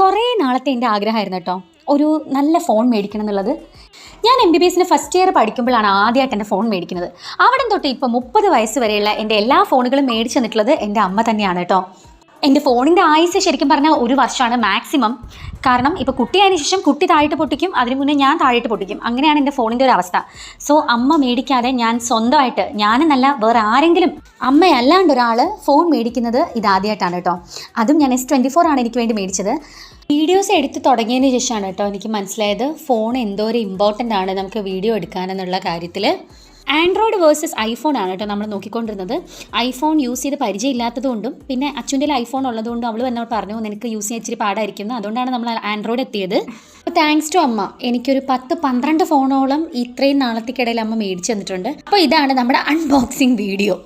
കുറേ നാളത്തെ എൻ്റെ ആഗ്രഹമായിരുന്നു കേട്ടോ ഒരു നല്ല ഫോൺ മേടിക്കണം എന്നുള്ളത്. ഞാൻ MBBS ഫസ്റ്റ് ഇയർ പഠിക്കുമ്പോഴാണ് ആദ്യമായിട്ട് എൻ്റെ ഫോൺ മേടിക്കുന്നത്. അവിടെ തൊട്ട് ഇപ്പോൾ 30 വയസ്സ് വരെയുള്ള എൻ്റെ എല്ലാ ഫോണുകളും മേടിച്ചു തന്നിട്ടുള്ളത് എൻ്റെ അമ്മ തന്നെയാണ് കേട്ടോ. എൻ്റെ ഫോണിൻ്റെ ആയുസ് ശരിക്കും പറഞ്ഞാൽ 1 വർഷമാണ് മാക്സിമം. കാരണം ഇപ്പോൾ കുട്ടിയായതിനു ശേഷം കുട്ടി താഴോട്ട് പൊട്ടിക്കും, അതിന് മുന്നേ ഞാൻ താഴോട്ട് പൊട്ടിക്കും, അങ്ങനെയാണ് എൻ്റെ ഫോണിൻ്റെ ഒരു അവസ്ഥ. സോ അമ്മ മേടിക്കാതെ ഞാൻ സ്വന്തമായിട്ട്, ഞാനെന്നല്ല വേറെ ആരെങ്കിലും, അമ്മയല്ലാണ്ട് ഒരാൾ ഫോൺ മേടിക്കുന്നത് ഇതാദ്യമായിട്ടാണ് കേട്ടോ. അതും ഞാൻ S24 ആണ് എനിക്ക് വേണ്ടി മേടിച്ചത്. വീഡിയോസ് എടുത്ത് തുടങ്ങിയതിന് ശേഷമാണ് കേട്ടോ എനിക്ക് മനസ്സിലായത് ഫോൺ എന്തോരം ഇമ്പോർട്ടൻ്റ് ആണ് നമുക്ക് വീഡിയോ എടുക്കാനെന്നുള്ള കാര്യത്തിൽ. ആൻഡ്രോയിഡ് വേഴ്സസ് ഐഫോൺ ആണ് കേട്ടോ നമ്മൾ നോക്കിക്കൊണ്ടിരുന്നത്. ഐഫോൺ യൂസ് ചെയ്ത് പരിചയമില്ലാത്തതുകൊണ്ടും പിന്നെ അച്ഛൻ്റെ ഐഫോൺ ഉള്ളതുകൊണ്ടും അവൾ തന്നെ പറഞ്ഞു നിനക്ക് യൂസ് ചെയ്യാൻ ഇച്ചിരി പാടായിരിക്കുന്നു, അതുകൊണ്ടാണ് നമ്മൾ ആൻഡ്രോയിഡ് എത്തിയത്. അപ്പോൾ താങ്ക്സ് ടു അമ്മ എനിക്കൊരു 10-12 ഫോണോളം ഇത്രയും നാളത്തേക്കിടയിൽ അമ്മ മേടിച്ചു തന്നിട്ടുണ്ട്. അപ്പോൾ ഇതാണ് നമ്മുടെ അൺബോക്സിങ് വീഡിയോ.